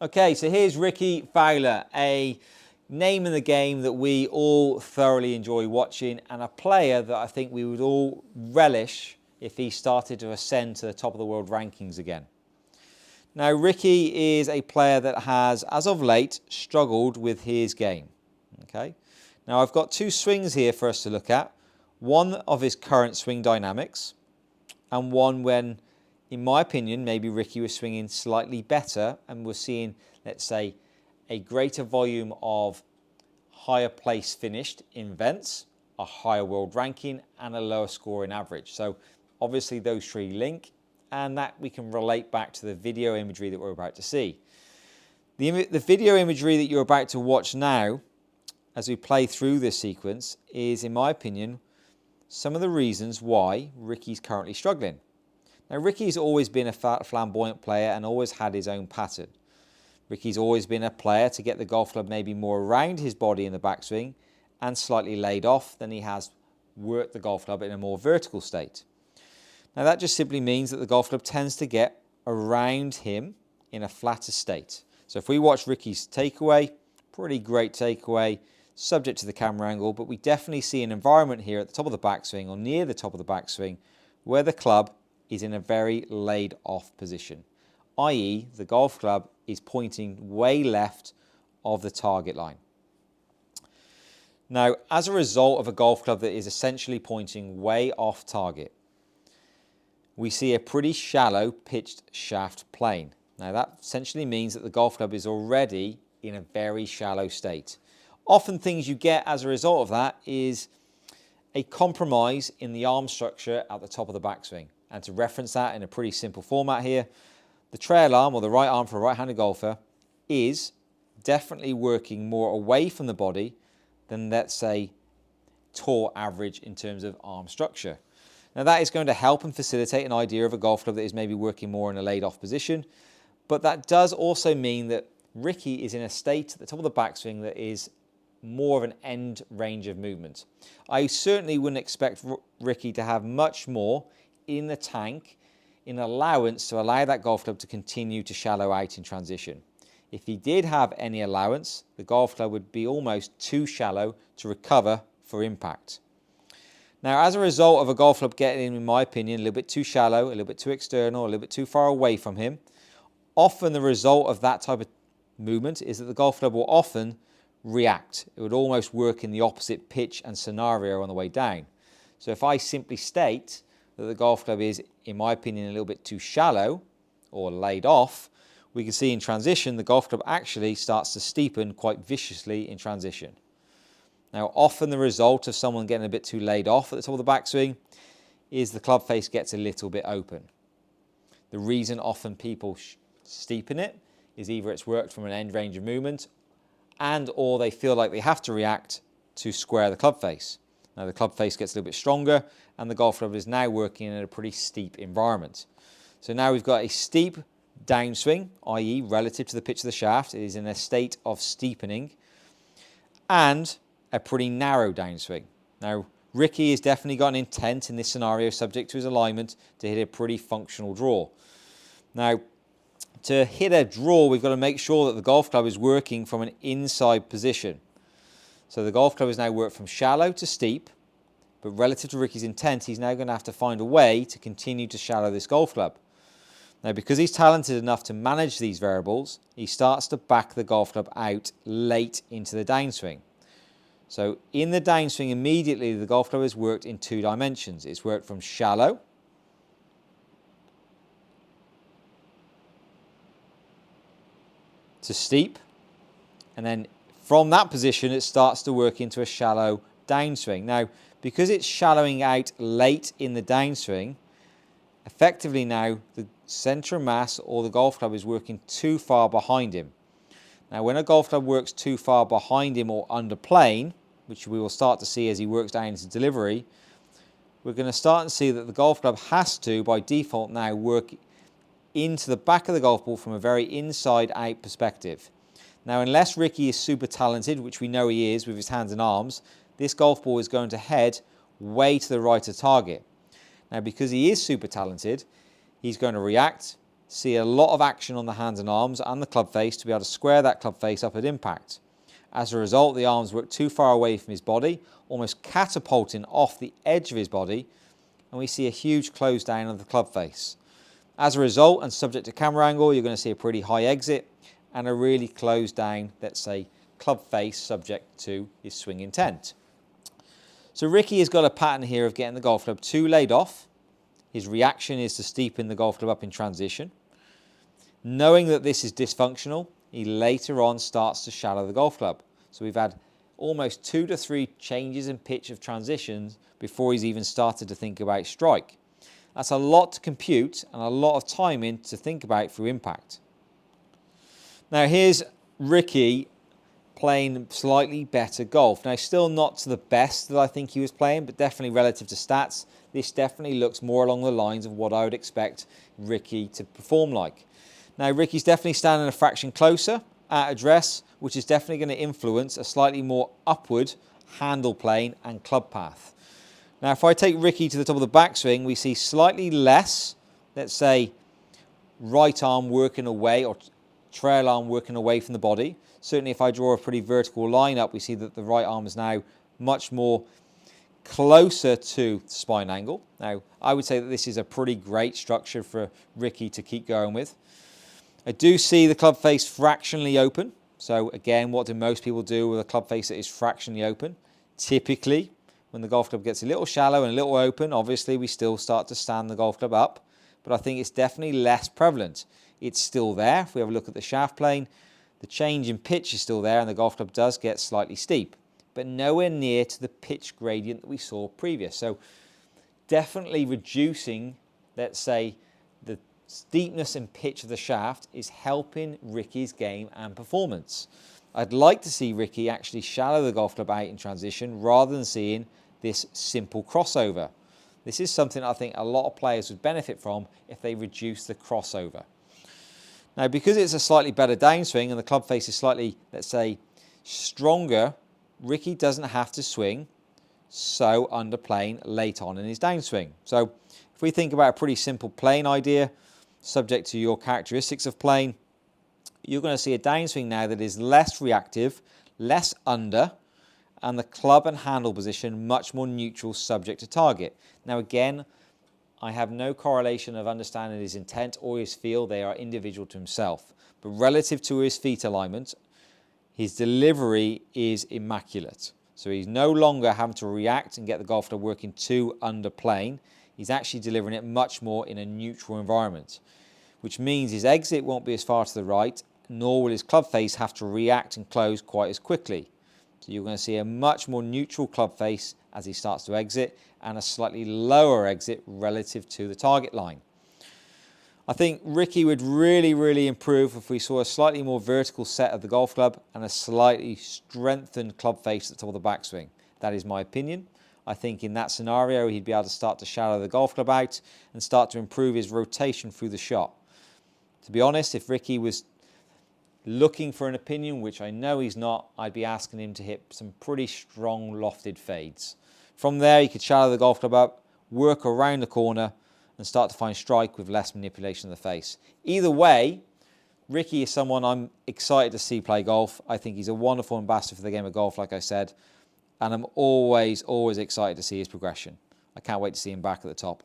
Okay, so here's Rickie FOWLER, a name in the game that we all thoroughly enjoy watching, and a player that I think we would all relish if he started to ascend to the top of the world rankings again. Now, Rickie is a player that has, as of late, struggled with his game. Okay, now I've got two swings here for us to look at. One of his current swing dynamics, and one when, in my opinion, maybe Rickie was swinging slightly better and we're seeing, let's say, a greater volume of higher place finished in events, a higher world ranking, and a lower scoring average. So obviously those three link, and that we can relate back to the video imagery that we're about to see. The video imagery that you're about to watch now, as we play through this sequence, is, in my opinion, some of the reasons why Rickie's currently struggling. Now, Rickie's always been a flamboyant player and always had his own pattern. Rickie's always been a player to get the golf club maybe more around his body in the backswing and slightly laid off than he has worked the golf club in a more vertical state. Now, that just simply means that the golf club tends to get around him in a flatter state. So if we watch Rickie's takeaway, pretty great takeaway, subject to the camera angle, but we definitely see an environment here at the top of the backswing or near the top of the backswing where the club is in a very laid off position, i.e. the golf club is pointing way left of the target line. Now, as a result of a golf club that is essentially pointing way off target, we see a pretty shallow pitched shaft plane. Now, that essentially means that the golf club is already in a very shallow state. Often things you get as a result of that is a compromise in the arm structure at the top of the backswing. And to reference that in a pretty simple format here, the trail arm, or the right arm for a right-handed golfer, is definitely working more away from the body than, let's say, tour average in terms of arm structure. Now, that is going to help and facilitate an idea of a golf club that is maybe working more in a laid-off position, but that does also mean that Rickie is in a state at the top of the backswing that is more of an end range of movement. I certainly wouldn't expect Rickie to have much more in the tank in allowance to allow that golf club to continue to shallow out in transition. If he did have any allowance, the golf club would be almost too shallow to recover for impact. Now, as a result of a golf club getting, in my opinion, a little bit too shallow, a little bit too external, a little bit too far away from him, often the result of that type of movement is that the golf club will often react. It would almost work in the opposite pitch and scenario on the way down. So if I simply state that the golf club is, in my opinion, a little bit too shallow or laid off, we can see in transition the golf club actually starts to steepen quite viciously in transition. Now, often the result of someone getting a bit too laid off at the top of the backswing is the club face gets a little bit open. The reason often people steepen it is either it's worked from an end range of movement and or they feel like they have to react to square the club face. Now, the club face gets a little bit stronger and the golf club is now working in a pretty steep environment. So now we've got a steep downswing, i.e. relative to the pitch of the shaft, it is in a state of steepening, and a pretty narrow downswing. Now, Rickie has definitely got an intent in this scenario, subject to his alignment, to hit a pretty functional draw. Now, to hit a draw, we've got to make sure that the golf club is working from an inside position. So the golf club is now worked from shallow to steep, but relative to Rickie's intent, he's now going to have to find a way to continue to shallow this golf club. Now, because he's talented enough to manage these variables, he starts to back the golf club out late into the downswing. So in the downswing, immediately the golf club is worked in two dimensions. It's worked from shallow to steep, and then from that position it starts to work into a shallow downswing. Now, because it's shallowing out late in the downswing, effectively now the centre of mass or the golf club is working too far behind him. Now, when a golf club works too far behind him or under plane, which we will start to see as he works down into delivery, we're going to start to see that the golf club has to, by default now, work into the back of the golf ball from a very inside-out perspective. Now, unless Rickie is super talented, which we know he is with his hands and arms, this golf ball is going to head way to the right of target. Now, because he is super talented, he's going to react, see a lot of action on the hands and arms and the club face to be able to square that club face up at impact. As a result, the arms work too far away from his body, almost catapulting off the edge of his body, and we see a huge close down of the club face. As a result, and subject to camera angle, you're going to see a pretty high exit and a really closed down, let's say, club face subject to his swing intent. So Rickie has got a pattern here of getting the golf club too laid off. His reaction is to steepen the golf club up in transition. Knowing that this is dysfunctional, he later on starts to shallow the golf club. So we've had almost 2 to 3 changes in pitch of transitions before he's even started to think about strike. That's a lot to compute and a lot of time in to think about through impact. Now here's Rickie playing slightly better golf. Now still not to the best that I think he was playing, but definitely relative to stats, this definitely looks more along the lines of what I would expect Rickie to perform like. Now Rickie's definitely standing a fraction closer at address, which is definitely going to influence a slightly more upward handle plane and club path. Now if I take Rickie to the top of the backswing, we see slightly less, let's say, right arm working away or trail arm working away from the body. Certainly if I draw a pretty vertical line up, we see that the right arm is now much more closer to spine angle. Now, I would say that this is a pretty great structure for Rickie to keep going with. I do see the club face fractionally open. So again, what do most people do with a club face that is fractionally open? Typically, when the golf club gets a little shallow and a little open, obviously we still start to stand the golf club up, but I think it's definitely less prevalent. It's still there. If we have a look at the shaft plane, the change in pitch is still there and the golf club does get slightly steep, but nowhere near to the pitch gradient that we saw previous. So definitely reducing, let's say, the steepness and pitch of the shaft is helping Rickie's game and performance. I'd like to see Rickie actually shallow the golf club out in transition rather than seeing this simple crossover. This is something I think a lot of players would benefit from if they reduce the crossover. Now, because it's a slightly better downswing and the club face is slightly, let's say, stronger, Rickie doesn't have to swing so underplane late on in his downswing. So if we think about a pretty simple plane idea, subject to your characteristics of plane, you're going to see a downswing now that is less reactive, less under, and the club and handle position much more neutral subject to target. Now again, I have no correlation of understanding his intent or his feel. They are individual to himself. But relative to his feet alignment, his delivery is immaculate. So he's no longer having to react and get the golf club working too under plane. He's actually delivering it much more in a neutral environment, which means his exit won't be as far to the right, nor will his club face have to react and close quite as quickly. So you're going to see a much more neutral club face as he starts to exit and a slightly lower exit relative to the target line. I think Rickie would really improve if we saw a slightly more vertical set of the golf club and a slightly strengthened club face at the top of the backswing. That is my opinion. I think in that scenario he'd be able to start to shallow the golf club out and start to improve his rotation through the shot. To be honest, if Rickie was looking for an opinion, which I know he's not, I'd be asking him to hit some pretty strong lofted fades. From there, he could shallow the golf club up, work around the corner, and start to find strike with less manipulation of the face. Either way, Rickie is someone I'm excited to see play golf. I think he's a wonderful ambassador for the game of golf, like I said, and I'm always excited to see his progression. I can't wait to see him back at the top.